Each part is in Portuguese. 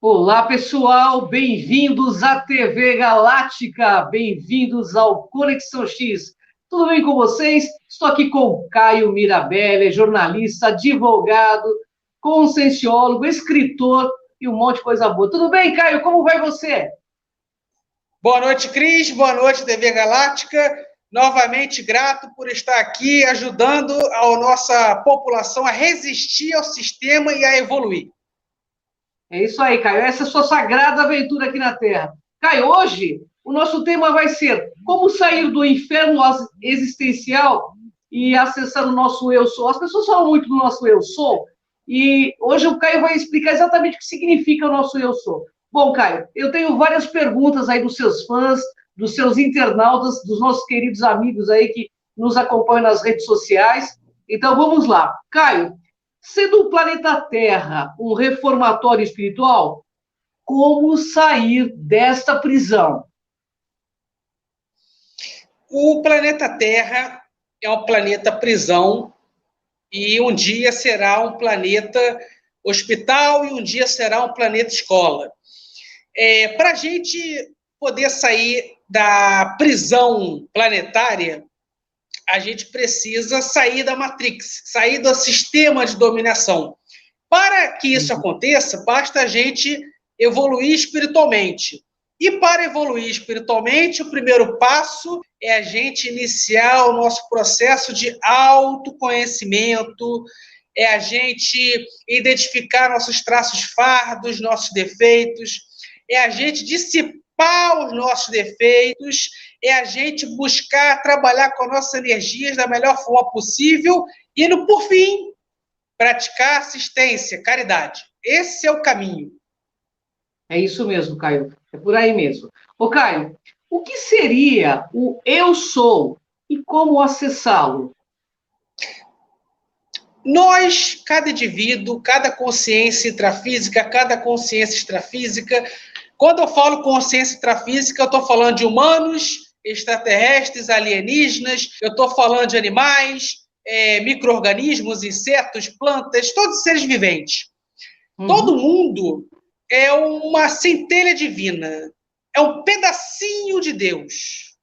Olá, pessoal, bem-vindos à TV Galáctica, bem-vindos ao Conexão X. Tudo bem com vocês? Estou aqui com Caio Mirabelli, jornalista, advogado, conscienciólogo, escritor e um monte de coisa boa. Tudo bem, Caio? Como vai você? Boa noite, Cris. Boa noite, TV Galáctica. Novamente grato por estar aqui ajudando a nossa população a resistir ao sistema e a evoluir. É isso aí, Caio. Essa é a sua sagrada aventura aqui na Terra. Caio, hoje o nosso tema vai ser como sair do inferno existencial e acessar o nosso eu sou. As pessoas falam muito do nosso eu sou e hoje o Caio vai explicar exatamente o que significa o nosso eu sou. Bom, Caio, eu tenho várias perguntas aí dos seus fãs, dos seus internautas, dos nossos queridos amigos aí que nos acompanham nas redes sociais. Então vamos lá. Caio, sendo o planeta Terra um reformatório espiritual, como sair desta prisão? O planeta Terra é um planeta prisão e um dia será um planeta hospital e um dia será um planeta escola. Para a gente poder sair da prisão planetária, a gente precisa sair da Matrix, sair do sistema de dominação. Para que isso aconteça, basta a gente evoluir espiritualmente. E para evoluir espiritualmente, o primeiro passo é a gente iniciar o nosso processo de autoconhecimento, é a gente identificar nossos traços fardos, nossos defeitos, é a gente dissipar os nossos defeitos, é a gente buscar trabalhar com as nossas energias da melhor forma possível e, por fim, praticar assistência, caridade. Esse é o caminho. É isso mesmo, Caio. É por aí mesmo. Ô, Caio, o que seria o eu sou e como acessá-lo? Nós, cada indivíduo, cada consciência intrafísica, cada consciência extrafísica. Quando eu falo consciência intrafísica, eu estou falando de humanos, extraterrestres, alienígenas, eu estou falando de animais, micro-organismos, insetos, plantas, todos seres viventes. Todo mundo é uma centelha divina, é um pedacinho de Deus.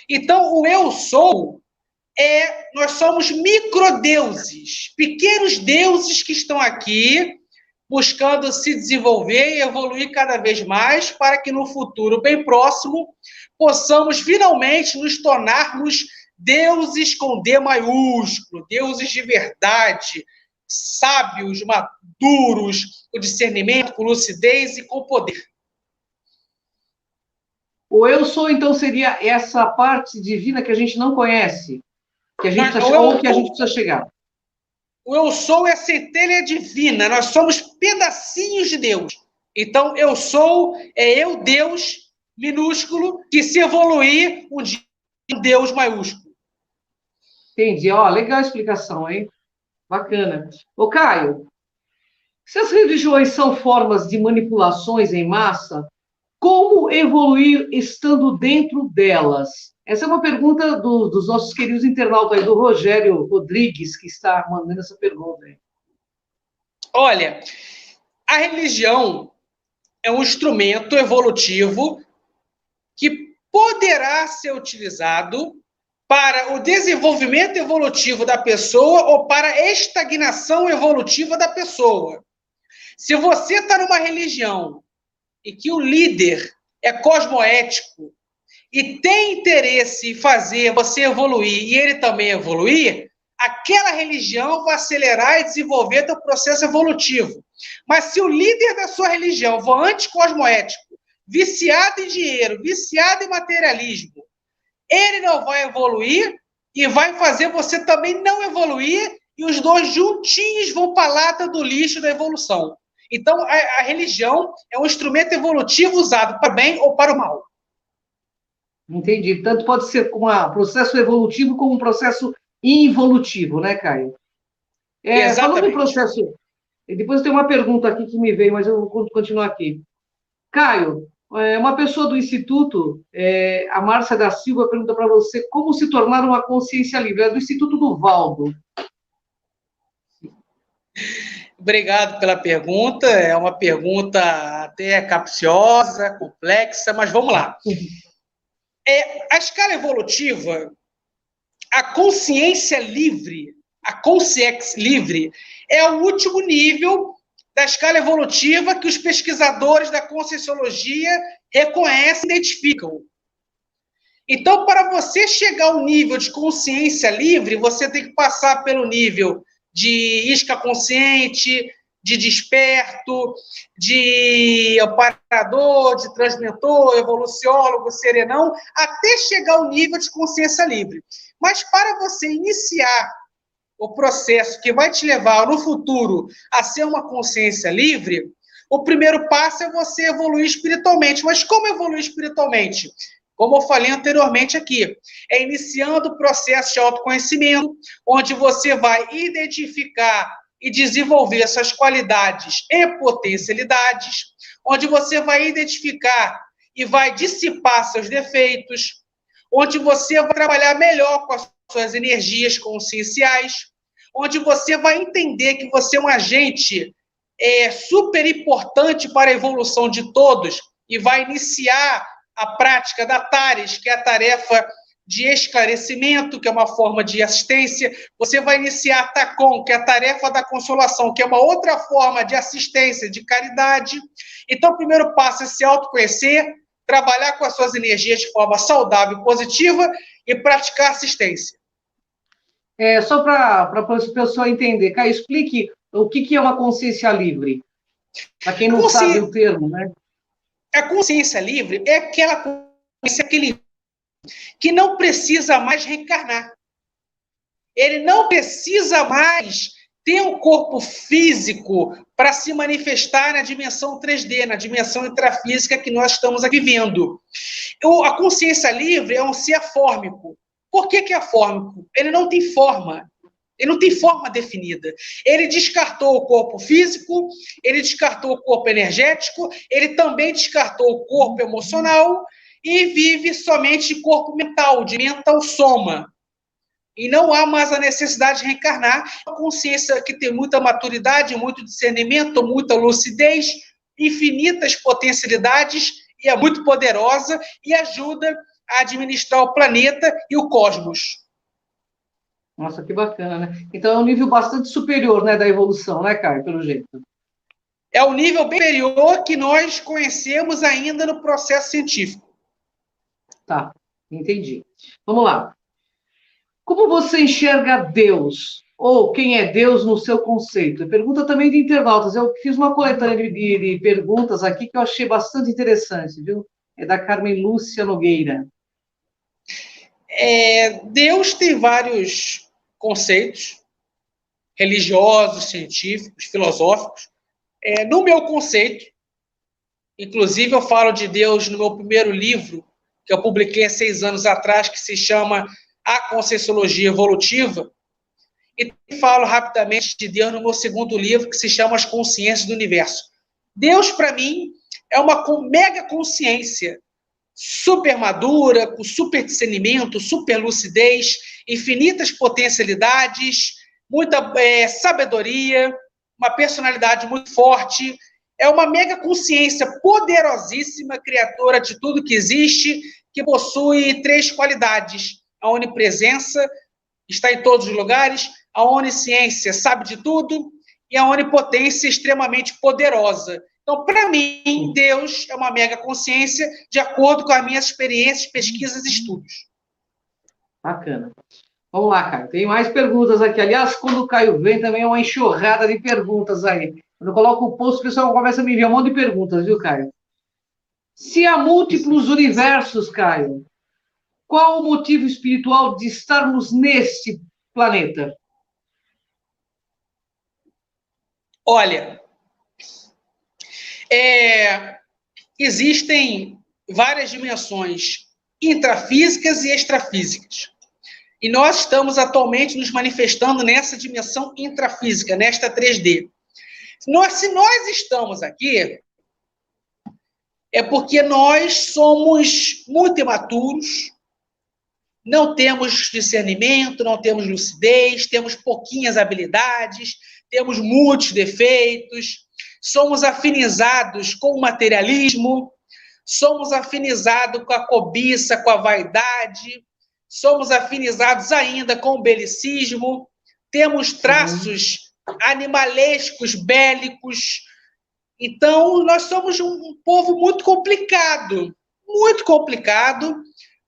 Então, o eu sou nós somos microdeuses, pequenos deuses que estão aqui buscando se desenvolver e evoluir cada vez mais para que no futuro bem próximo possamos finalmente nos tornarmos deuses com D maiúsculo, deuses de verdade, sábios, maduros, com discernimento, com lucidez e com poder. O eu sou, então, seria essa parte divina que a gente não conhece, que a gente precisa, ou que a gente precisa chegar. O eu sou é a centelha divina, nós somos pedacinhos de Deus. Então, eu sou eu, Deus, minúsculo, que se evoluir, um dia um Deus maiúsculo. Entendi. Ó, legal a explicação, hein? Bacana. Ô, Caio, se as religiões são formas de manipulações em massa, como evoluir estando dentro delas? Essa é uma pergunta dos nossos queridos internautas aí, do Rogério Rodrigues, que está mandando essa pergunta aí. Olha, a religião é um instrumento evolutivo que poderá ser utilizado para o desenvolvimento evolutivo da pessoa ou para a estagnação evolutiva da pessoa. Se você está numa religião e que o líder é cosmoético e tem interesse em fazer você evoluir e ele também evoluir, aquela religião vai acelerar e desenvolver seu processo evolutivo. Mas se o líder da sua religião for anticosmoético, viciado em dinheiro, viciado em materialismo, ele não vai evoluir e vai fazer você também não evoluir e os dois juntinhos vão para a lata do lixo da evolução. Então, a religião é um instrumento evolutivo usado para o bem ou para o mal. Entendi. Tanto pode ser um processo evolutivo como um processo involutivo, né, Caio? Exatamente. Falando em processo... Depois tem uma pergunta aqui que me veio, mas eu vou continuar aqui. Caio, uma pessoa do Instituto, a Márcia da Silva, pergunta para você como se tornar uma consciência livre. É do Instituto do Valdo. Obrigado pela pergunta. É uma pergunta até capciosa, complexa, mas vamos lá. A escala evolutiva, a consciência livre, a consciência livre, é o último nível da escala evolutiva que os pesquisadores da Conscienciologia reconhecem e identificam. Então, para você chegar ao nível de consciência livre, você tem que passar pelo nível de isca consciente, de desperto, de amparador, de transmentor, evoluciólogo, serenão, até chegar ao nível de consciência livre. Mas para você iniciar o processo que vai te levar no futuro a ser uma consciência livre, o primeiro passo é você evoluir espiritualmente. Mas como evoluir espiritualmente? Como eu falei anteriormente aqui, é iniciando o processo de autoconhecimento, onde você vai identificar e desenvolver suas qualidades e potencialidades, onde você vai identificar e vai dissipar seus defeitos, onde você vai trabalhar melhor com as suas energias conscienciais, onde você vai entender que você é um agente super importante para a evolução de todos e vai iniciar a prática da TARES, que é a tarefa de esclarecimento, que é uma forma de assistência. Você vai iniciar a TACOM, que é a tarefa da consolação, que é uma outra forma de assistência, de caridade. Então, o primeiro passo é se autoconhecer, trabalhar com as suas energias de forma saudável e positiva e praticar assistência. Só para a pessoa entender, Caio, explique o que é uma consciência livre, para quem não sabe o termo, né? A consciência livre é aquela consciência que não precisa mais reencarnar. Ele não precisa mais ter um corpo físico para se manifestar na dimensão 3D, na dimensão intrafísica que nós estamos aqui vendo. A consciência livre é um ser fórmico. Por que é fórmico? Ele não tem forma. Ele não tem forma definida. Ele descartou o corpo físico, ele descartou o corpo energético, ele também descartou o corpo emocional e vive somente de corpo mental, de mental soma. E não há mais a necessidade de reencarnar. A consciência que tem muita maturidade, muito discernimento, muita lucidez, infinitas potencialidades, e é muito poderosa e ajuda a administrar o planeta e o cosmos. Nossa, que bacana, né? Então é um nível bastante superior, né, da evolução, né, Caio, pelo jeito? É o nível bem superior que nós conhecemos ainda no processo científico. Tá, entendi. Vamos lá. Como você enxerga Deus? Ou quem é Deus no seu conceito? Pergunta também de internautas. Eu fiz uma coletânea de perguntas aqui que eu achei bastante interessante, viu? É da Carmen Lúcia Nogueira. Deus tem vários conceitos religiosos, científicos, filosóficos. No meu conceito, inclusive eu falo de Deus no meu primeiro livro, que eu publiquei há 6 anos atrás, que se chama A Conscienciologia Evolutiva, e falo rapidamente de Deus no meu segundo livro, que se chama As Consciências do Universo. Deus, para mim, é uma mega consciência, super madura, com super discernimento, super lucidez, infinitas potencialidades, muita sabedoria, uma personalidade muito forte. É uma mega consciência poderosíssima, criadora de tudo que existe, que possui 3 qualidades. A onipresença, está em todos os lugares, a onisciência, sabe de tudo, e a onipotência, extremamente poderosa. Então, para mim, Deus é uma mega consciência, de acordo com as minhas experiências, pesquisas e estudos. Bacana. Vamos lá, Caio. Tem mais perguntas aqui. Aliás, quando o Caio vem, também é uma enxurrada de perguntas aí. Quando eu coloco o post, o pessoal começa a me enviar um monte de perguntas, viu, Caio? Se há múltiplos universos, Caio, qual o motivo espiritual de estarmos neste planeta? Olha, existem várias dimensões intrafísicas e extrafísicas. E nós estamos atualmente nos manifestando nessa dimensão intrafísica, nesta 3D. Se nós estamos aqui, é porque nós somos muito imaturos, não temos discernimento, não temos lucidez, temos pouquinhas habilidades, temos muitos defeitos, somos afinizados com o materialismo, somos afinizados com a cobiça, com a vaidade, somos afinizados ainda com o belicismo, temos traços animalescos, bélicos. Então, nós somos um povo muito complicado,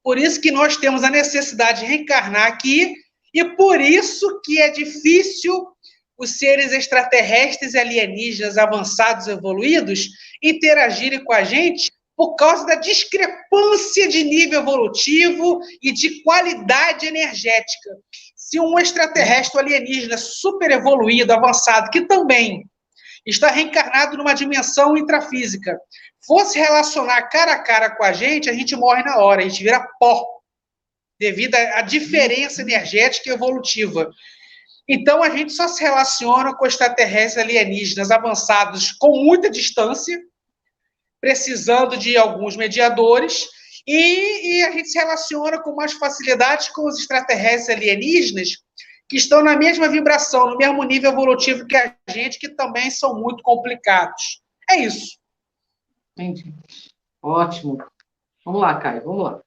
por isso que nós temos a necessidade de reencarnar aqui, e por isso que é difícil os seres extraterrestres e alienígenas avançados, evoluídos, interagirem com a gente por causa da discrepância de nível evolutivo e de qualidade energética. Se um extraterrestre alienígena super evoluído, avançado, que também está reencarnado numa dimensão intrafísica, fosse relacionar cara a cara com a gente morre na hora, a gente vira pó, devido à diferença energética e evolutiva. Então, a gente só se relaciona com extraterrestres alienígenas avançados com muita distância, precisando de alguns mediadores, e a gente se relaciona com mais facilidade com os extraterrestres alienígenas que estão na mesma vibração, no mesmo nível evolutivo que a gente, que também são muito complicados. É isso. Entendi. Ótimo. Vamos lá, Caio, vamos lá.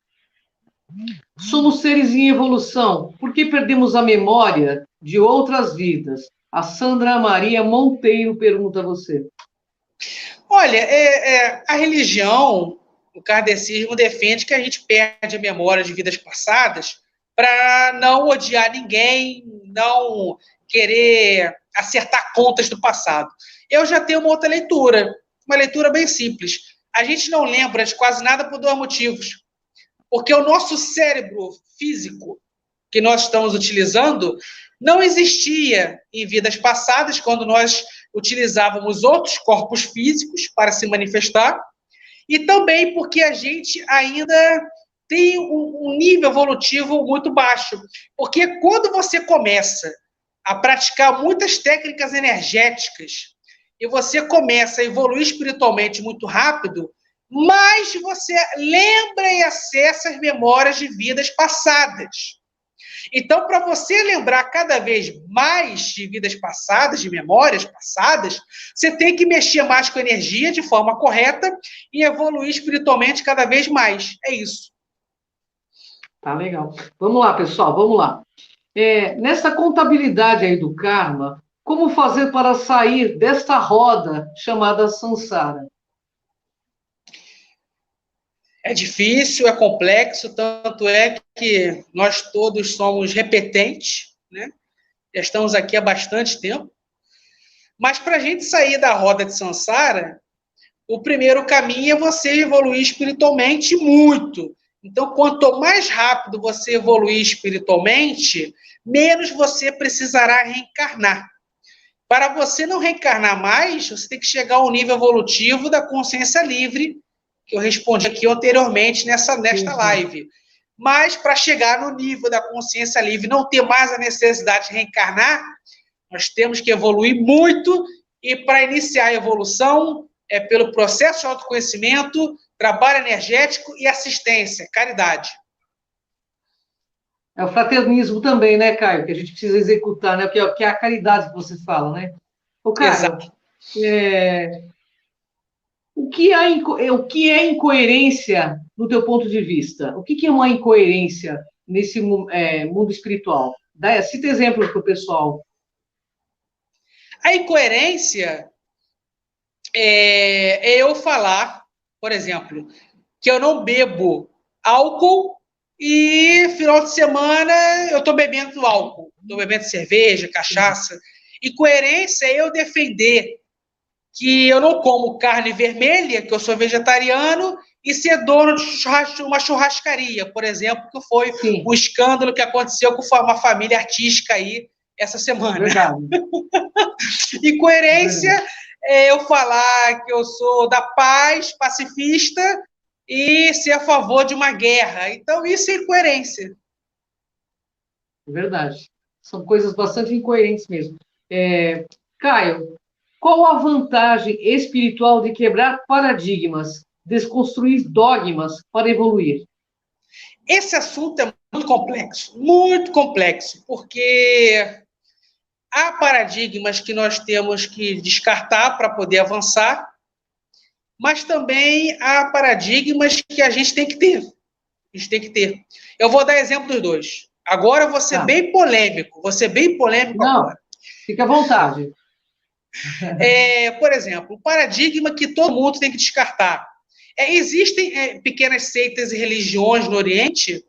Somos seres em evolução. Por que perdemos a memória de outras vidas? A Sandra Maria Monteiro pergunta a você. Olha, a religião, o kardecismo defende que a gente perde a memória de vidas passadas para não odiar ninguém, não querer acertar contas do passado. Eu já tenho uma outra leitura, uma leitura bem simples. A gente não lembra de quase nada por dois motivos. Porque o nosso cérebro físico que nós estamos utilizando não existia em vidas passadas, quando nós utilizávamos outros corpos físicos para se manifestar, e também porque a gente ainda tem um nível evolutivo muito baixo. Porque quando você começa a praticar muitas técnicas energéticas e você começa a evoluir espiritualmente muito rápido, mas você lembra e acessa as memórias de vidas passadas. Então, para você lembrar cada vez mais de vidas passadas, de memórias passadas, você tem que mexer mais com a energia de forma correta e evoluir espiritualmente cada vez mais. É isso. Tá legal. Vamos lá, pessoal, vamos lá. Nessa contabilidade aí do karma, como fazer para sair desta roda chamada samsara? É difícil, é complexo, tanto é que nós todos somos repetentes, né? Já estamos aqui há bastante tempo. Mas para a gente sair da roda de samsara, o primeiro caminho é você evoluir espiritualmente muito. Então, quanto mais rápido você evoluir espiritualmente, menos você precisará reencarnar. Para você não reencarnar mais, você tem que chegar ao nível evolutivo da consciência livre, que eu respondi aqui anteriormente nesta live. Mas, para chegar no nível da consciência livre, não ter mais a necessidade de reencarnar, nós temos que evoluir muito, e para iniciar a evolução, é pelo processo de autoconhecimento, trabalho energético e assistência, caridade. É o fraternismo também, né, Caio? Que a gente precisa executar, né? Que é a caridade que você fala, né? Ô, Caio, exato. O que é incoerência no teu ponto de vista? O que é uma incoerência nesse mundo espiritual? Cita exemplos para o pessoal. A incoerência é eu falar, por exemplo, que eu não bebo álcool e final de semana eu estou bebendo álcool, estou bebendo cerveja, cachaça. Incoerência é eu defender que eu não como carne vermelha, que eu sou vegetariano, e ser dono de uma churrascaria, por exemplo, que foi o escândalo que aconteceu com uma família artística aí essa semana. Verdade. Incoerência é eu falar que eu sou da paz, pacifista, e ser a favor de uma guerra. Então, isso é incoerência. Verdade. São coisas bastante incoerentes mesmo. Caio, qual a vantagem espiritual de quebrar paradigmas, desconstruir dogmas para evoluir? Esse assunto é muito complexo, porque há paradigmas que nós temos que descartar para poder avançar, mas também há paradigmas que a gente tem que ter. A gente tem que ter. Eu vou dar exemplo dos dois. Agora eu vou ser bem polêmico. Não, agora. Fica à vontade. Por exemplo, o paradigma que todo mundo tem que descartar. Existem pequenas seitas e religiões no Oriente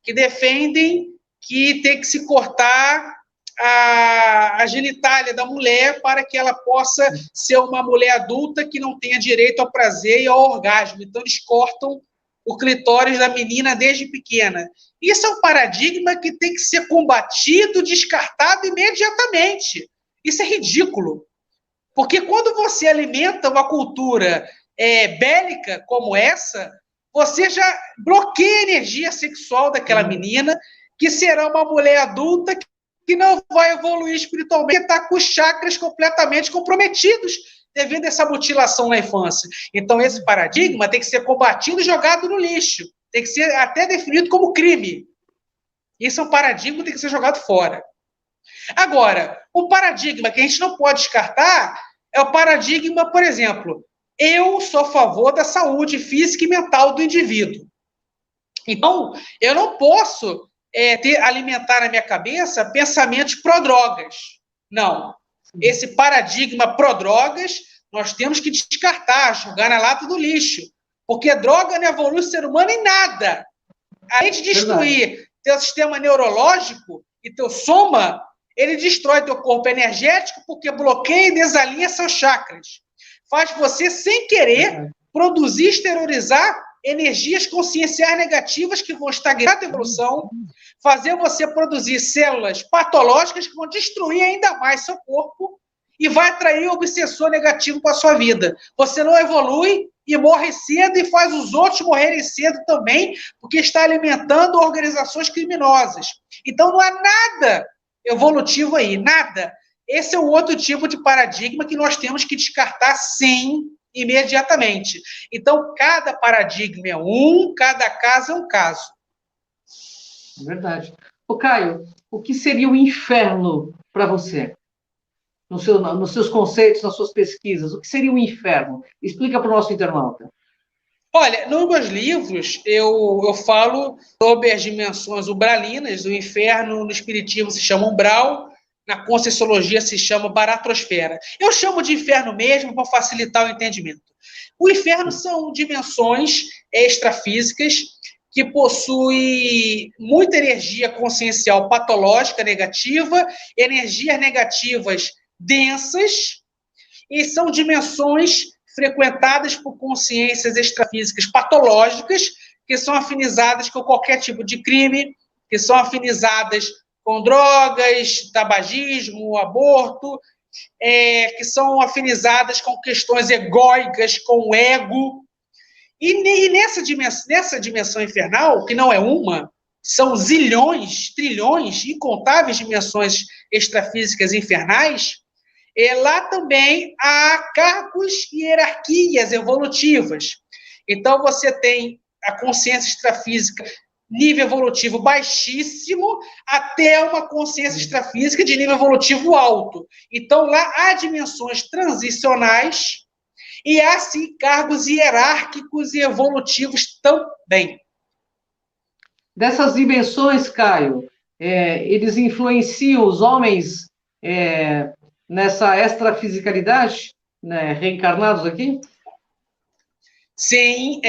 que defendem que tem que se cortar a genitália da mulher para que ela possa ser uma mulher adulta que não tenha direito ao prazer e ao orgasmo. Então, eles cortam o clitóris da menina desde pequena. Isso é um paradigma que tem que ser combatido, descartado imediatamente. Isso é ridículo. Porque quando você alimenta uma cultura bélica como essa, você já bloqueia a energia sexual daquela menina, que será uma mulher adulta que não vai evoluir espiritualmente, está com os chakras completamente comprometidos devido a essa mutilação na infância. Então, esse paradigma tem que ser combatido e jogado no lixo. Tem que ser até definido como crime. Isso é um paradigma que tem que ser jogado fora. Agora, o paradigma que a gente não pode descartar é o paradigma, por exemplo, eu sou a favor da saúde física e mental do indivíduo. Então, eu não posso alimentar na minha cabeça pensamentos pró-drogas. Não. Esse paradigma pró-drogas, nós temos que descartar, jogar na lata do lixo. Porque droga não evolui o ser humano em nada. Além de destruir teu sistema neurológico e teu soma, ele destrói teu corpo energético porque bloqueia e desalinha seus chakras. Faz você, sem querer, produzir, exteriorizar energias conscienciais negativas que vão estagnar a tua evolução, fazer você produzir células patológicas que vão destruir ainda mais seu corpo e vai atrair o obsessor negativo para a sua vida. Você não evolui e morre cedo e faz os outros morrerem cedo também, porque está alimentando organizações criminosas. Então não há nada evolutivo aí, nada. Esse é o outro tipo de paradigma que nós temos que descartar, sim, imediatamente. Então, cada paradigma é cada caso é um caso. Verdade. Ô, Caio, o que seria o inferno para você? Nos seus conceitos, nas suas pesquisas, o que seria o inferno? Explica para o nosso internauta. Olha, nos meus livros, eu falo sobre as dimensões umbralinas. O inferno no espiritismo se chama umbral, na Conscienciologia se chama baratrosfera. Eu chamo de inferno mesmo para facilitar o entendimento. O inferno são dimensões extrafísicas que possuem muita energia consciencial patológica negativa, energias negativas densas, e são dimensões frequentadas por consciências extrafísicas patológicas, que são afinizadas com qualquer tipo de crime, que são afinizadas com drogas, tabagismo, aborto, que são afinizadas com questões egóicas, com o ego. E nessa dimensão infernal, que não é uma, são zilhões, trilhões, incontáveis dimensões extrafísicas infernais, lá também há cargos e hierarquias evolutivas. Então, você tem a consciência extrafísica nível evolutivo baixíssimo até uma consciência extrafísica de nível evolutivo alto. Então, lá há dimensões transicionais e há, sim, cargos hierárquicos e evolutivos também. Dessas dimensões, Caio, eles influenciam os homens nessa extrafisicalidade, né, reencarnados aqui? Sim,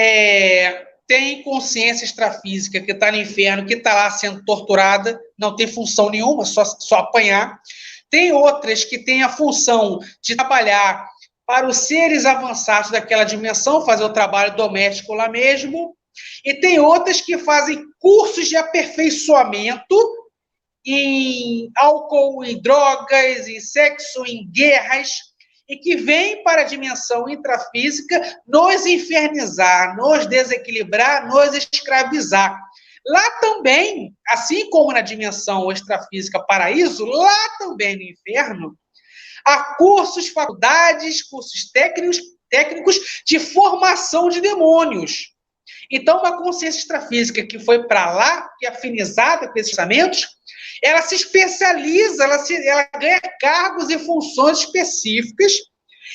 tem consciência extrafísica que está no inferno, que está lá sendo torturada, não tem função nenhuma, só apanhar. Tem outras que têm a função de trabalhar para os seres avançados daquela dimensão, fazer o trabalho doméstico lá mesmo. E tem outras que fazem cursos de aperfeiçoamento em álcool, em drogas, em sexo, em guerras, e que vem para a dimensão intrafísica nos infernizar, nos desequilibrar, nos escravizar. Lá também, assim como na dimensão extrafísica paraíso, lá também no inferno, há cursos, faculdades, cursos técnicos de formação de demônios. Então, uma consciência extrafísica que foi para lá, que é afinizada com esses pensamentos, ela se especializa, ela ganha cargos e funções específicas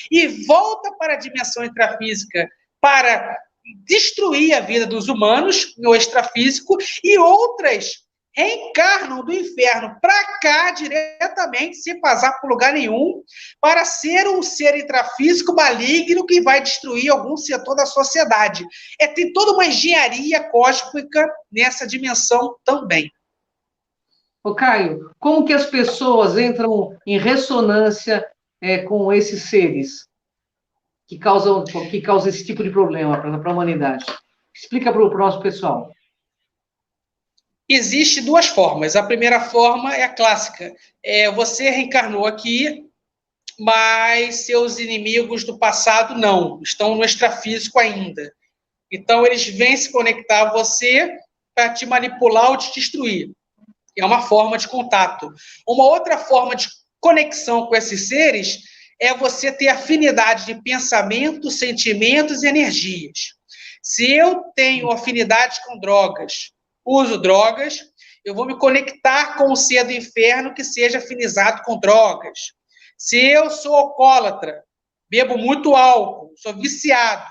e volta para a dimensão intrafísica para destruir a vida dos humanos, no extrafísico, e outras reencarnam do inferno para cá diretamente, sem passar por lugar nenhum, para ser um ser intrafísico maligno que vai destruir algum setor da sociedade. Tem toda uma engenharia cósmica nessa dimensão também. Ô, Caio, como que as pessoas entram em ressonância com esses seres que causam esse tipo de problema para a humanidade? Explica para o nosso pessoal. Existe duas formas. A primeira forma é a clássica. Você reencarnou aqui, mas seus inimigos do passado não. Estão no extrafísico ainda. Então, eles vêm se conectar a você para te manipular ou te destruir. É uma forma de contato. Uma outra forma de conexão com esses seres é você ter afinidade de pensamentos, sentimentos e energias. Se eu tenho afinidade com drogas, uso drogas, eu vou me conectar com o ser do inferno que seja afinizado com drogas. Se eu sou alcoólatra, bebo muito álcool, sou viciado,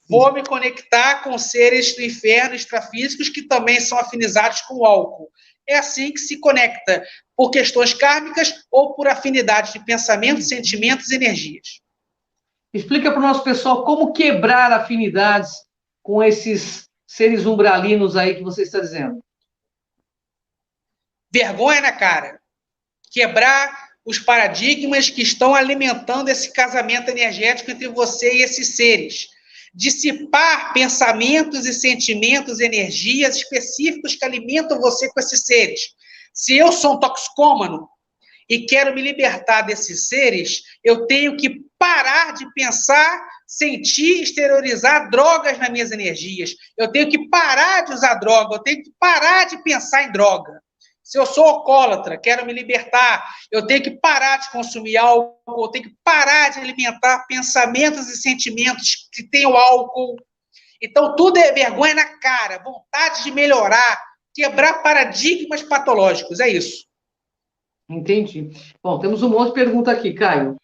vou me conectar com seres do inferno extrafísicos que também são afinizados com o álcool. É assim que se conecta, por questões kármicas ou por afinidade de pensamentos, sentimentos e energias. Explica para o nosso pessoal como quebrar afinidades com esses seres umbralinos aí que você está dizendo. Vergonha na cara. Quebrar os paradigmas que estão alimentando esse casamento energético entre você e esses seres. Dissipar pensamentos e sentimentos, energias específicos que alimentam você com esses seres. Se eu sou um toxicômano e quero me libertar desses seres, eu tenho que parar de pensar, sentir, exteriorizar drogas nas minhas energias. Eu tenho que parar de usar droga, eu tenho que parar de pensar em droga. Se eu sou alcoólatra, quero me libertar, eu tenho que parar de consumir álcool, eu tenho que parar de alimentar pensamentos e sentimentos que têm o álcool. Então, tudo é vergonha na cara, vontade de melhorar, quebrar paradigmas patológicos, é isso. Entendi. Bom, temos um monte de pergunta aqui, Caio.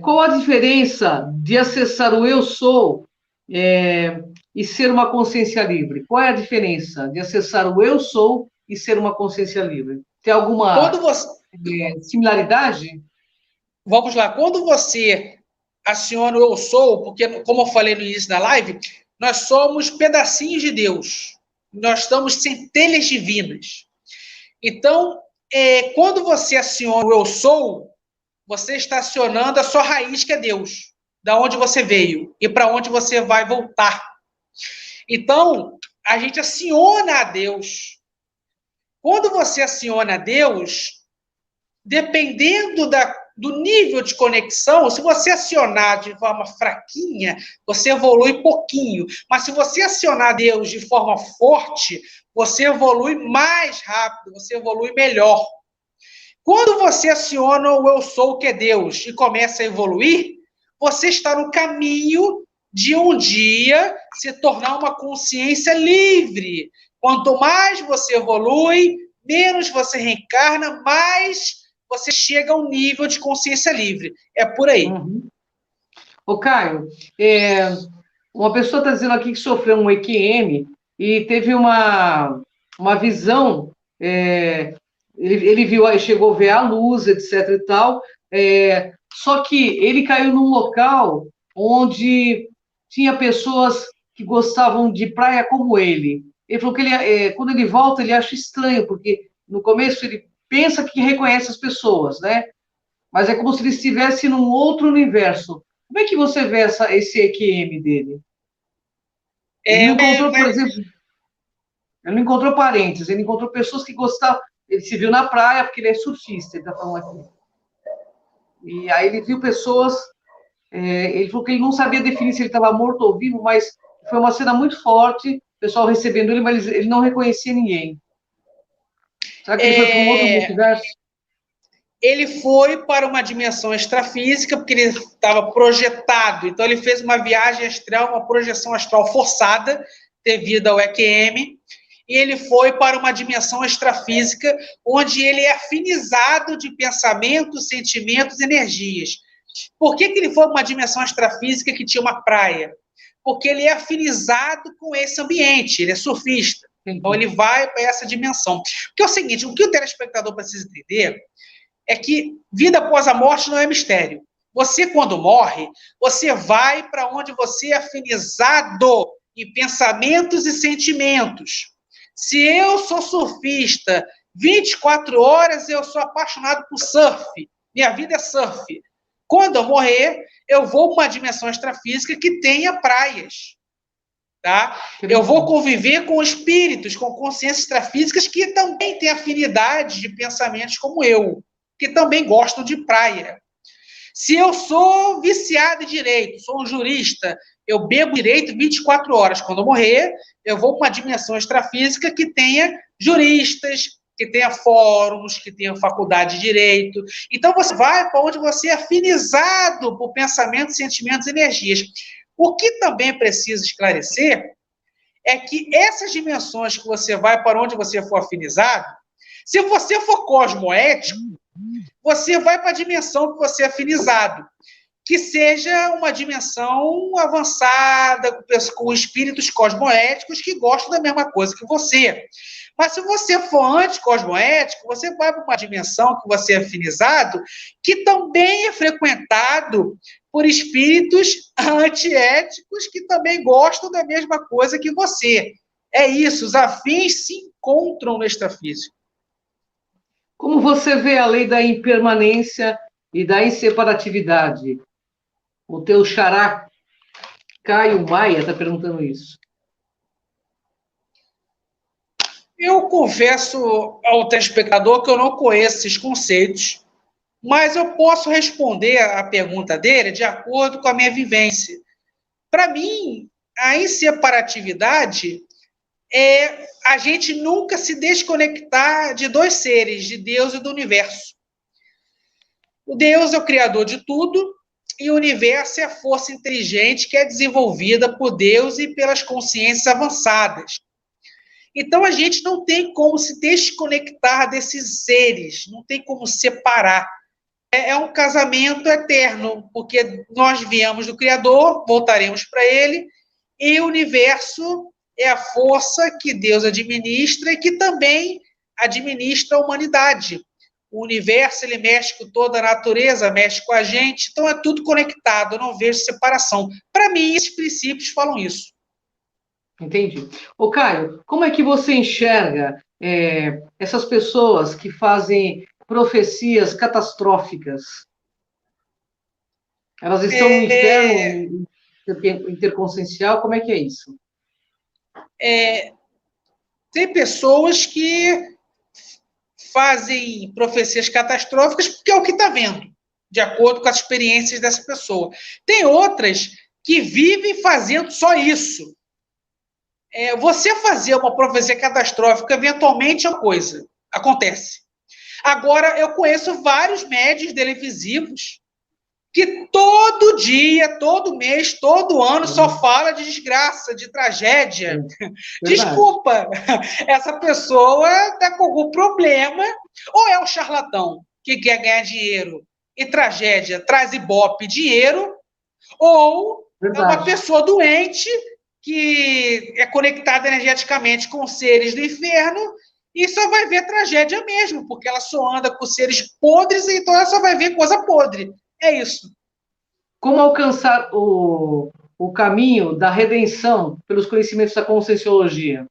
Qual a diferença de acessar o eu sou e ser uma consciência livre? Qual é a diferença de acessar o eu sou e ser uma consciência livre? Tem alguma similaridade? Vamos lá. Quando você aciona o eu sou, porque, como eu falei no início da live, nós somos pedacinhos de Deus. Nós somos centelhas divinas. Então, quando você aciona o eu sou, você está acionando a sua raiz, que é Deus, da onde você veio e para onde você vai voltar. Então, a gente aciona a Deus. Quando você aciona a Deus, dependendo do nível de conexão, se você acionar de forma fraquinha, você evolui pouquinho. Mas se você acionar Deus de forma forte, você evolui mais rápido, você evolui melhor. Quando você aciona o eu sou, que é Deus, e começa a evoluir, você está no caminho de um dia se tornar uma consciência livre. Quanto mais você evolui, menos você reencarna, mais você chega a um nível de consciência livre. É por aí. Uhum. Ô, Caio, uma pessoa está dizendo aqui que sofreu um EQM e teve uma visão, ele viu, chegou a ver a luz, etc e tal, só que ele caiu num local onde tinha pessoas que gostavam de praia como ele. Ele falou que quando ele volta, ele acha estranho, porque no começo ele pensa que reconhece as pessoas, né? Mas é como se ele estivesse num outro universo. Como é que você vê esse EQM dele? Ele não encontrou, por exemplo, ele não encontrou parentes, ele encontrou pessoas que gostavam. Ele se viu na praia, porque ele é surfista, ele está falando aqui. E aí ele viu pessoas. Ele falou que ele não sabia definir se ele estava morto ou vivo, mas foi uma cena muito forte, o pessoal recebendo ele, mas ele não reconhecia ninguém. Será que ele foi para um outro multiverso? ele foi para uma dimensão extrafísica, porque ele estava projetado, então ele fez uma viagem astral, uma projeção astral forçada, devido ao EQM, e ele foi para uma dimensão extrafísica, onde ele é afinizado de pensamentos, sentimentos, energias. Por que ele foi para uma dimensão extrafísica que tinha uma praia? Porque ele é afinizado com esse ambiente, ele é surfista. Então, ele vai para essa dimensão. Porque é o seguinte, o que o telespectador precisa entender é que vida após a morte não é mistério. Você, quando morre, você vai para onde você é afinizado em pensamentos e sentimentos. Se eu sou surfista, 24 horas eu sou apaixonado por surf, minha vida é surf. Quando eu morrer, eu vou para uma dimensão extrafísica que tenha praias. Tá? Eu vou conviver com espíritos, com consciências extrafísicas que também têm afinidade de pensamentos como eu, que também gostam de praia. Se eu sou viciado em direito, sou um jurista, eu bebo direito 24 horas. Quando eu morrer, eu vou para uma dimensão extrafísica que tenha juristas, que tenha fóruns, que tenha faculdade de direito. Então, você vai para onde você é afinizado por pensamentos, sentimentos e energias. O que também precisa esclarecer é que essas dimensões que você vai para onde você for afinizado, se você for cosmoético, você vai para a dimensão que você é afinizado, que seja uma dimensão avançada, com espíritos cosmoéticos que gostam da mesma coisa que você. Mas se você for anticosmoético, você vai para uma dimensão que você é afinizado, que também é frequentado por espíritos antiéticos que também gostam da mesma coisa que você. É isso, os afins se encontram no extrafísico. Como você vê a lei da impermanência e da inseparatividade? O teu xará Caio Maia está perguntando isso. Eu confesso ao telespectador que eu não conheço esses conceitos, mas eu posso responder a pergunta dele de acordo com a minha vivência. Para mim, a inseparatividade é a gente nunca se desconectar de dois seres, de Deus e do universo. O Deus é o criador de tudo e o universo é a força inteligente que é desenvolvida por Deus e pelas consciências avançadas. Então, a gente não tem como se desconectar desses seres, não tem como separar. É um casamento eterno, porque nós viemos do Criador, voltaremos para Ele, e o universo é a força que Deus administra e que também administra a humanidade. O universo, ele mexe com toda a natureza, mexe com a gente, então é tudo conectado, eu não vejo separação. Para mim, esses princípios falam isso. Entendi. Ô, Caio, como é que você enxerga essas pessoas que fazem profecias catastróficas? Elas estão no inferno interconsciencial? Como é que é isso? Tem pessoas que fazem profecias catastróficas porque é o que está vendo, de acordo com as experiências dessa pessoa. Tem outras que vivem fazendo só isso. Você fazer uma profecia catastrófica, eventualmente é uma coisa, acontece. Agora, eu conheço vários médios televisivos que todo dia, todo mês, todo ano só fala de desgraça, de tragédia. Desculpa, essa pessoa está com algum problema, ou é um charlatão que quer ganhar dinheiro e tragédia traz ibope dinheiro, ou é uma pessoa doente que é conectada energeticamente com seres do inferno e só vai ver tragédia mesmo, porque ela só anda com seres podres, então ela só vai ver coisa podre. É isso. Como alcançar o caminho da redenção pelos conhecimentos da Conscienciologia?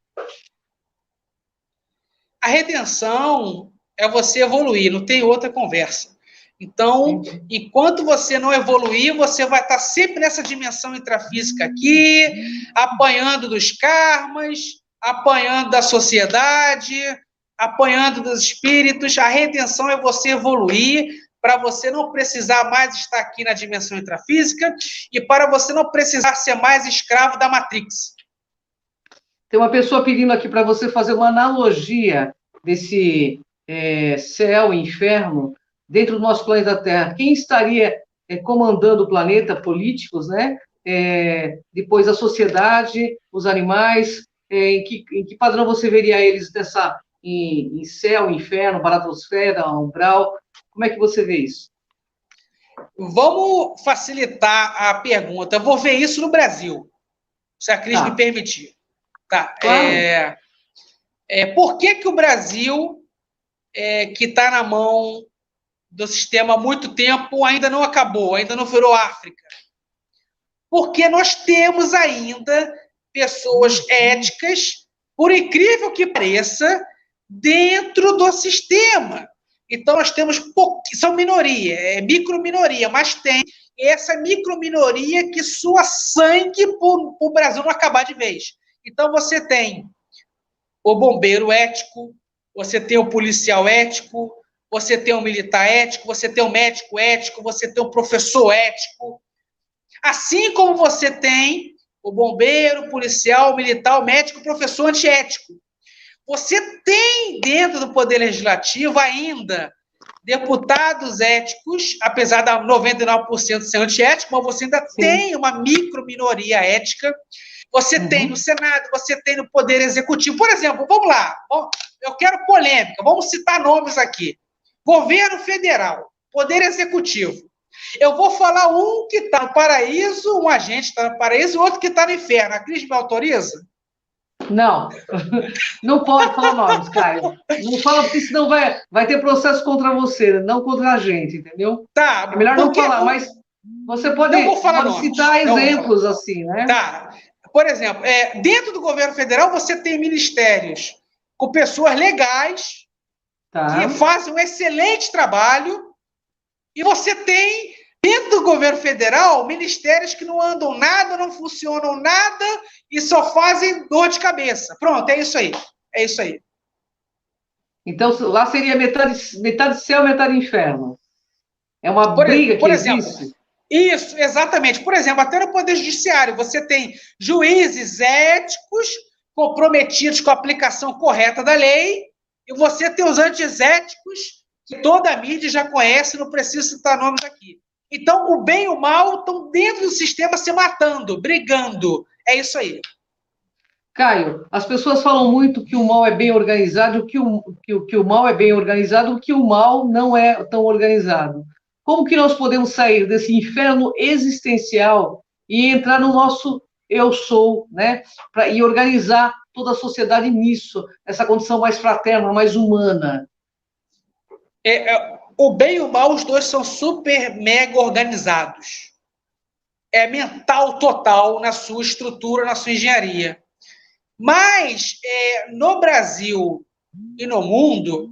A redenção é você evoluir, não tem outra conversa. Então, enquanto você não evoluir, você vai estar sempre nessa dimensão intrafísica aqui, apanhando dos karmas, apanhando da sociedade, apanhando dos espíritos. A redenção é você evoluir para você não precisar mais estar aqui na dimensão intrafísica e para você não precisar ser mais escravo da Matrix. Tem uma pessoa pedindo aqui para você fazer uma analogia desse céu e inferno dentro do nosso planeta Terra, quem estaria comandando o planeta? Políticos, né? Depois a sociedade, os animais, em que padrão você veria eles em céu, inferno, baratosfera, umbral? Como é que você vê isso? Vamos facilitar a pergunta. Eu vou ver isso no Brasil, se a Cris me Tá, permitir. Tá. claro. Por que o Brasil, que está na mão do sistema há muito tempo, ainda não acabou, ainda não virou África? Porque nós temos ainda pessoas éticas, por incrível que pareça, dentro do sistema. Então, nós temos são minoria, micro-minoria, mas tem essa micro-minoria que sua sangue para o Brasil não acabar de vez. Então, você tem o bombeiro ético, você tem o policial ético, você tem o militar ético, você tem o médico ético, você tem o professor ético. Assim como você tem o bombeiro, o policial, o militar, o médico, o professor antiético. Você tem dentro do Poder Legislativo ainda deputados éticos, apesar da 99% ser antiético, mas você ainda Sim. tem uma micro-minoria ética. Você tem no Senado, você tem no Poder Executivo. Por exemplo, vamos lá, eu quero polêmica, vamos citar nomes aqui. Governo Federal, Poder Executivo. Eu vou falar um que está no paraíso, um agente está no paraíso, e outro que está no inferno. A Cris me autoriza? Não, não pode falar nomes, Caio. Não fala, porque senão vai ter processo contra você, não contra a gente, entendeu? É Tá, melhor não porque falar, mas você não vou falar pode nomes. citar Não vou falar. exemplos assim, né? Tá. Por exemplo, dentro do governo federal você tem ministérios com pessoas legais que Tá. fazem um excelente trabalho e você tem dentro do governo federal ministérios que não andam nada, não funcionam nada e só fazem dor de cabeça. Pronto, é isso aí. É isso aí. Então, lá seria metade céu, metade inferno. É uma briga que Por exemplo, existe. isso, exatamente. Por exemplo, até no Poder Judiciário, você tem juízes éticos comprometidos com a aplicação correta da lei, e você tem os antiéticos, que toda a mídia já conhece, não preciso citar nomes aqui. Então, o bem e o mal estão dentro do sistema se matando, brigando. É isso aí. Caio, as pessoas falam muito que o mal é bem organizado, que o mal é bem organizado, que o mal não é tão organizado. Como que nós podemos sair desse inferno existencial e entrar no nosso eu sou, né? E organizar toda a sociedade nisso, essa condição mais fraterna, mais humana. O bem e o mal, os dois são super mega organizados. É mental total na sua estrutura, na sua engenharia. Mas no Brasil e no mundo,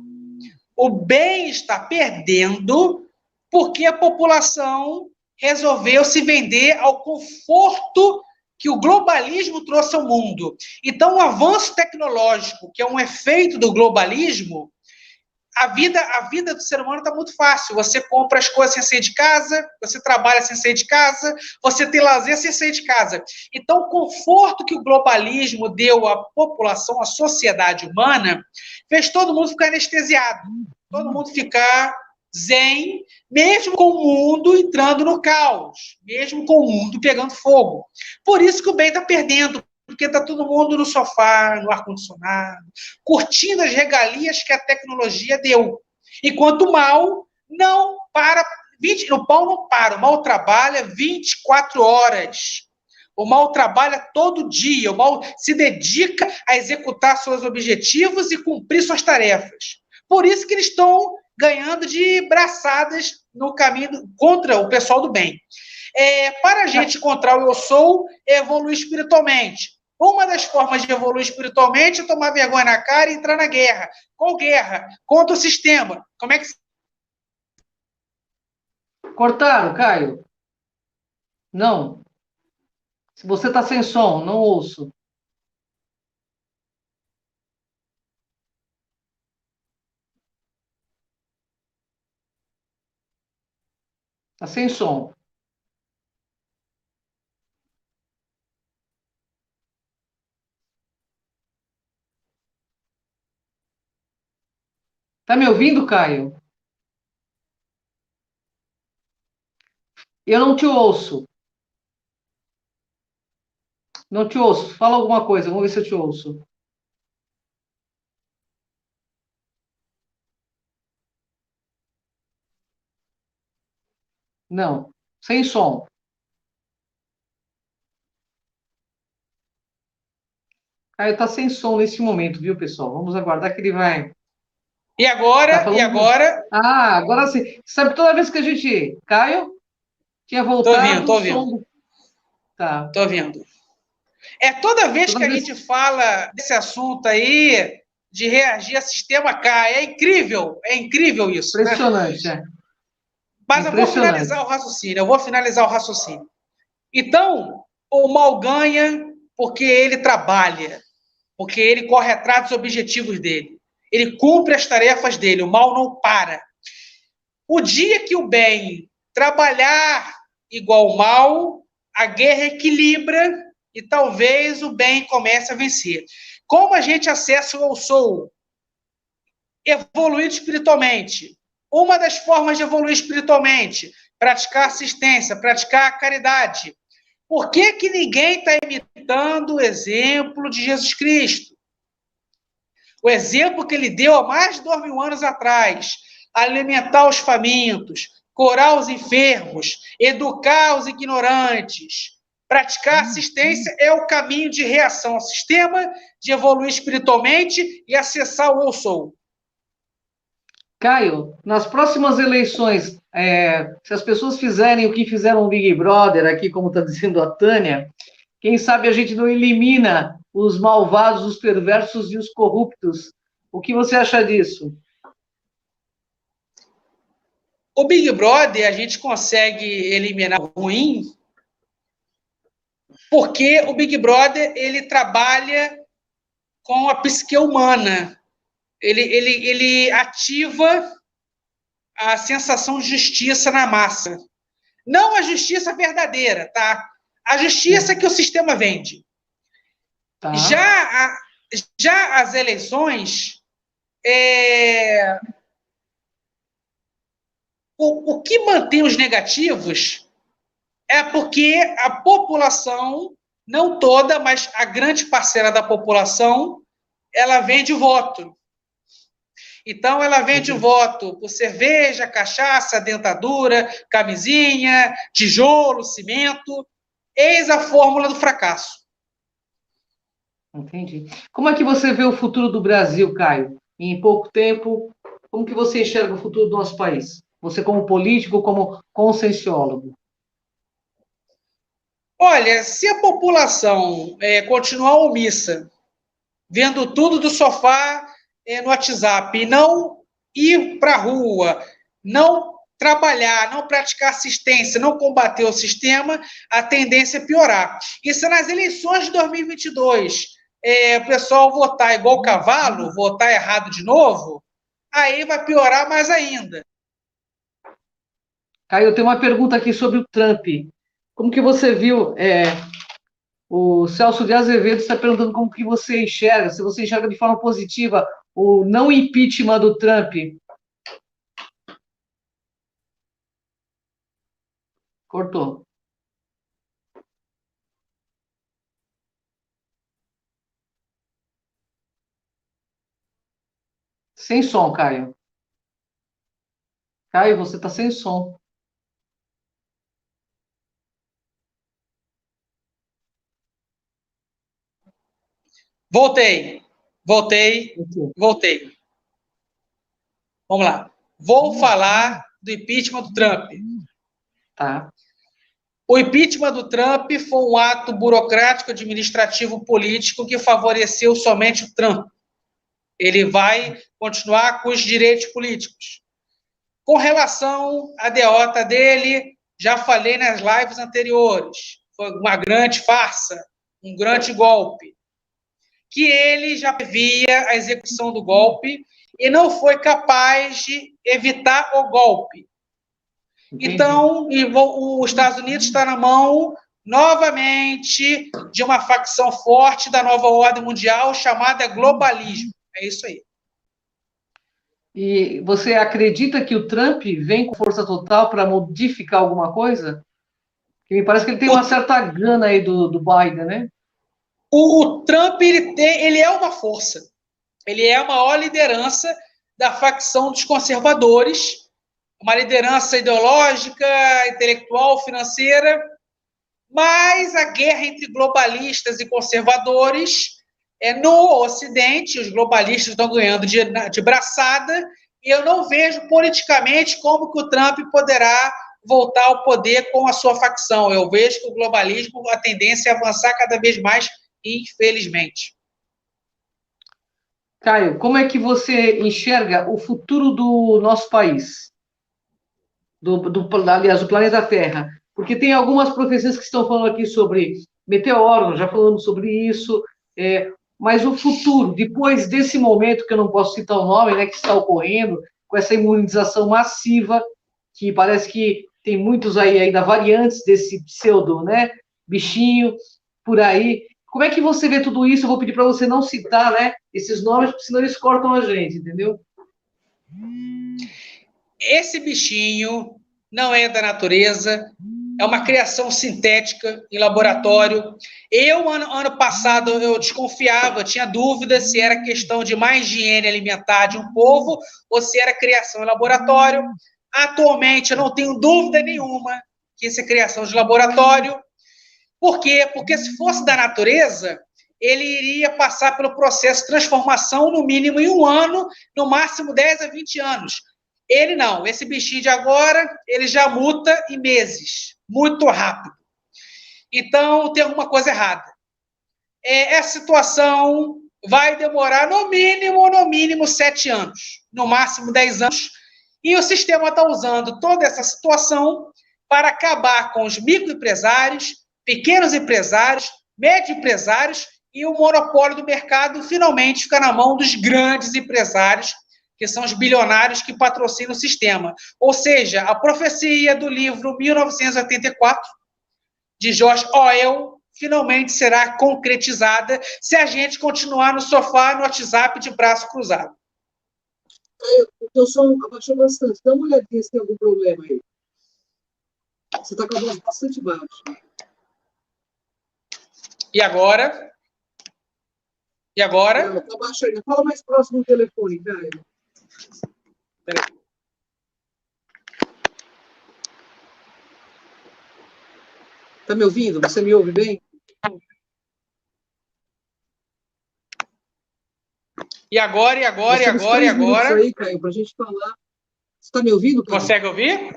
o bem está perdendo porque a população resolveu se vender ao conforto que o globalismo trouxe ao mundo. Então, o avanço tecnológico, que é um efeito do globalismo, a vida do ser humano está muito fácil. Você compra as coisas sem sair de casa, você trabalha sem sair de casa, você tem lazer sem sair de casa. Então, o conforto que o globalismo deu à população, à sociedade humana, fez todo mundo ficar anestesiado, todo mundo ficar zen, mesmo com o mundo entrando no caos, mesmo com o mundo pegando fogo. Por isso que o bem está perdendo, porque está todo mundo no sofá, no ar-condicionado, curtindo as regalias que a tecnologia deu. Enquanto o mal não para, o mal não para, o mal trabalha 24 horas. O mal trabalha todo dia, o mal se dedica a executar seus objetivos e cumprir suas tarefas. Por isso que eles estão ganhando de braçadas no caminho contra o pessoal do bem. Para a gente encontrar o eu sou, evoluir espiritualmente. Uma das formas de evoluir espiritualmente é tomar vergonha na cara e entrar na guerra. Qual guerra? Contra o sistema. Como é que. Cortaram, Caio? Não. Se você está sem som, não ouço. Está sem som. Está me ouvindo, Caio? Eu não te ouço. Não te ouço. Fala alguma coisa, vamos ver se eu te ouço. Não, sem som. Caio tá sem som nesse momento, viu, pessoal? Vamos aguardar que ele vai. E Tá agora? E falando. agora? Ah, agora sim. Sabe, toda vez que a gente. Caio, tinha Tô ouvindo, voltado tô o ouvindo, som. Tá. tô ouvindo. É toda vez Toda que a vez. gente fala desse assunto aí, de reagir a sistema cai. É incrível isso, né? Impressionante, é. Mas eu vou finalizar Impressionante. o raciocínio, eu vou finalizar o raciocínio. Então, o mal ganha porque ele trabalha, porque ele corre atrás dos objetivos dele. Ele cumpre as tarefas dele, o mal não para. O dia que o bem trabalhar igual o mal, a guerra equilibra e talvez o bem comece a vencer. Como a gente acessa o eu sou? Evoluir espiritualmente. Uma das formas de evoluir espiritualmente, praticar assistência, praticar caridade. Por que, que ninguém está imitando o exemplo de Jesus Cristo? O exemplo que ele deu há mais de 2.000 anos atrás, alimentar os famintos, curar os enfermos, educar os ignorantes, praticar assistência é o caminho de reação ao sistema, de evoluir espiritualmente e acessar o eu sou. Caio, nas próximas eleições, se as pessoas fizerem o que fizeram o Big Brother, aqui, como está dizendo a Tânia, quem sabe a gente não elimina os malvados, os perversos e os corruptos. O que você acha disso? O Big Brother a gente consegue eliminar o ruim porque o Big Brother ele trabalha com a psique humana. Ele ativa a sensação de justiça na massa. Não a justiça verdadeira, tá? A justiça que o sistema vende. Tá. Já, já as eleições, o que mantém os negativos é porque a população, não toda, mas a grande parcela da população, ela vende voto. Então, ela vende voto por cerveja, cachaça, dentadura, camisinha, tijolo, cimento. Eis a fórmula do fracasso. Entendi. Como é que você vê o futuro do Brasil, Caio? Em pouco tempo, como que você enxerga o futuro do nosso país? Você como político, como conscienciólogo? Olha, se a população continuar omissa, vendo tudo do sofá no WhatsApp, e não ir para a rua, não trabalhar, não praticar assistência, não combater o sistema, a tendência é piorar. E se nas eleições de 2022 o pessoal votar igual cavalo, votar errado de novo, aí vai piorar mais ainda. Caio, eu tenho uma pergunta aqui sobre o Trump. Como que você viu? O Celso de Azevedo está perguntando como que você enxerga, se você enxerga de forma positiva o não impeachment do Trump. Cortou. Sem som, Caio. Caio, você está sem som. Voltei, voltei, voltei. Vamos lá. Vou falar do impeachment do Trump. Tá. O impeachment do Trump foi um ato burocrático, administrativo, político que favoreceu somente o Trump. Ele vai continuar com os direitos políticos. Com relação à derrota dele, já falei nas lives anteriores, foi uma grande farsa, um grande golpe, que ele já previa a execução do golpe e não foi capaz de evitar o golpe. Entendi. Então, os Estados Unidos está na mão, novamente, de uma facção forte da nova ordem mundial chamada globalismo. É isso aí. E você acredita que o Trump vem com força total para modificar alguma coisa? Que me parece que ele tem uma certa gana aí do Biden, né? O Trump, ele é uma força. Ele é a maior liderança da facção dos conservadores, uma liderança ideológica, intelectual, financeira, mas a guerra entre globalistas e conservadores no Ocidente, os globalistas estão ganhando de braçada, e eu não vejo politicamente como que o Trump poderá voltar ao poder com a sua facção. Eu vejo que o globalismo, a tendência é avançar cada vez mais, infelizmente. Caio, como é que você enxerga o futuro do nosso país? Aliás, do planeta Terra? Porque tem algumas profecias que estão falando aqui sobre meteoros, já falamos sobre isso, mas o futuro, depois desse momento, que eu não posso citar o nome, né, que está ocorrendo, com essa imunização massiva, que parece que tem muitos aí ainda variantes desse pseudo, né, bichinho, por aí. Como é que você vê tudo isso? Eu vou pedir para você não citar, né, esses nomes, porque senão eles cortam a gente, entendeu? Esse bichinho não é da natureza, é uma criação sintética em laboratório. Eu, ano passado, eu desconfiava, eu tinha dúvida se era questão de má higiene alimentar de um povo ou se era criação em laboratório. Atualmente, eu não tenho dúvida nenhuma que isso é criação de laboratório. Por quê? Porque se fosse da natureza, ele iria passar pelo processo de transformação no mínimo em 1 ano, no máximo 10 a 20 anos. Ele não, esse bichinho de agora, ele já muta em meses, muito rápido. Então, tem alguma coisa errada. Essa situação vai demorar no mínimo 7 anos, no máximo 10 anos, e o sistema está usando toda essa situação para acabar com os microempresários, pequenos empresários, médio empresários, e o monopólio do mercado finalmente fica na mão dos grandes empresários, que são os bilionários que patrocinam o sistema. Ou seja, a profecia do livro 1984, de George Orwell, finalmente será concretizada se a gente continuar no sofá, no WhatsApp, de braço cruzado. O teu som abaixou bastante. Dá uma olhadinha se tem algum problema aí. Você está com a voz bastante baixa. E agora? E agora? Não, está baixo ainda. Fala mais próximo do telefone, Caio. Peraí. Está me ouvindo? Você me ouve bem? E agora? Aí, Caio, para a gente falar. Você está me ouvindo, Caio? Consegue ouvir?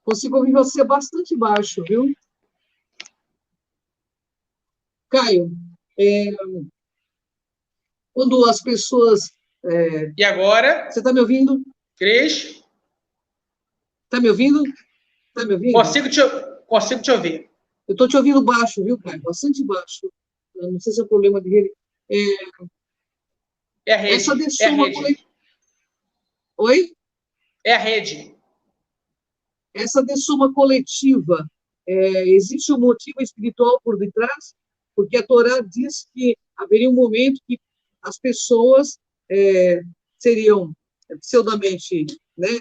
Consigo ouvir você bastante baixo, viu? Caio, quando as pessoas... E agora? Você está me ouvindo? Cris? Está me ouvindo? Está me ouvindo? Consigo te ouvir. Eu estou te ouvindo baixo, viu, Caio? Bastante baixo. Eu não sei se é o problema de rede. É a rede. Essa dessoma coletiva. Oi? É a rede. Essa dessoma coletiva, existe um motivo espiritual por detrás? Porque a Torá diz que haveria um momento que as pessoas seriam pseudamente, né,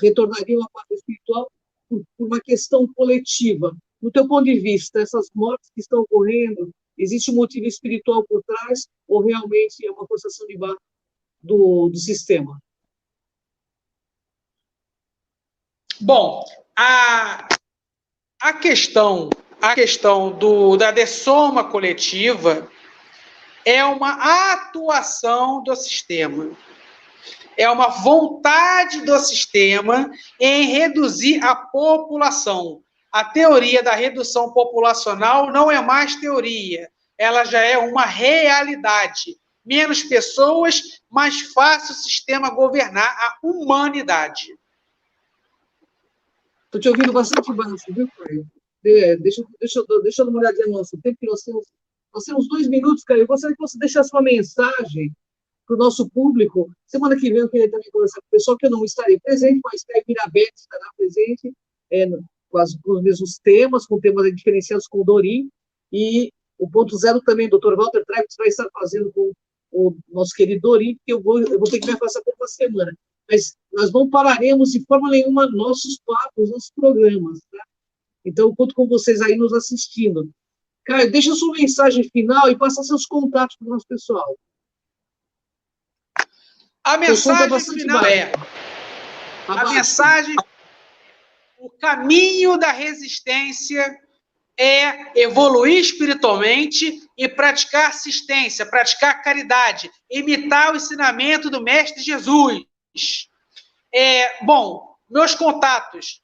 retornariam à parte espiritual por uma questão coletiva. No teu ponto de vista, essas mortes que estão ocorrendo, existe um motivo espiritual por trás ou realmente é uma forçação de barra do sistema? Bom, a questão da dessoma coletiva é uma atuação do sistema. É uma vontade do sistema em reduzir a população. A teoria da redução populacional não é mais teoria, ela já é uma realidade. Menos pessoas, mais fácil o sistema governar a humanidade. Estou te ouvindo bastante baixo, viu, Caio? Deixa eu dar uma olhadinha no nosso tempo, que nós temos 2 minutos, Caio. Eu gostaria que você deixasse uma mensagem para o nosso público. Semana que vem eu queria também conversar com o pessoal, que eu não estarei presente, mas Caio Mirabete estará presente com os mesmos temas, com temas diferenciados com o Dorim, e o ponto zero também, o Dr. Walter Travis vai estar fazendo com o nosso querido Dorim, porque eu vou ter que me afastar por uma semana. Mas nós não pararemos de forma nenhuma nossos papos, nossos programas. Tá? Então, eu conto com vocês aí nos assistindo. Caio, deixa sua mensagem final e passa seus contatos para o nosso pessoal. A mensagem final é... A mensagem... O caminho da resistência é evoluir espiritualmente e praticar assistência, praticar caridade, imitar o ensinamento do Mestre Jesus. Bom, meus contatos,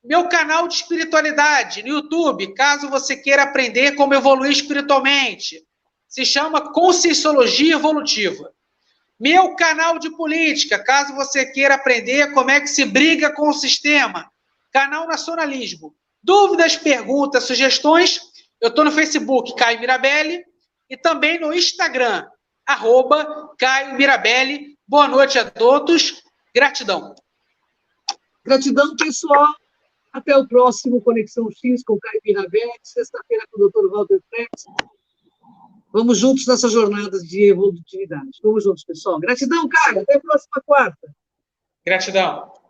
meu canal de espiritualidade no YouTube, caso você queira aprender como evoluir espiritualmente, se chama Conscienciologia Evolutiva. Meu canal de política, caso você queira aprender como é que se briga com o sistema, canal Nacionalismo. Dúvidas, perguntas, sugestões, eu estou no Facebook, Caio Mirabelli, e também no Instagram, @Caio Mirabelli. Boa noite a todos. Gratidão. Gratidão, pessoal. Até o próximo Conexão X com Caio Mirabelli, sexta-feira com o Dr. Walter Frex. Vamos juntos nessa jornada de evolutividade. Vamos juntos, pessoal. Gratidão, Caio. Até a próxima quarta. Gratidão.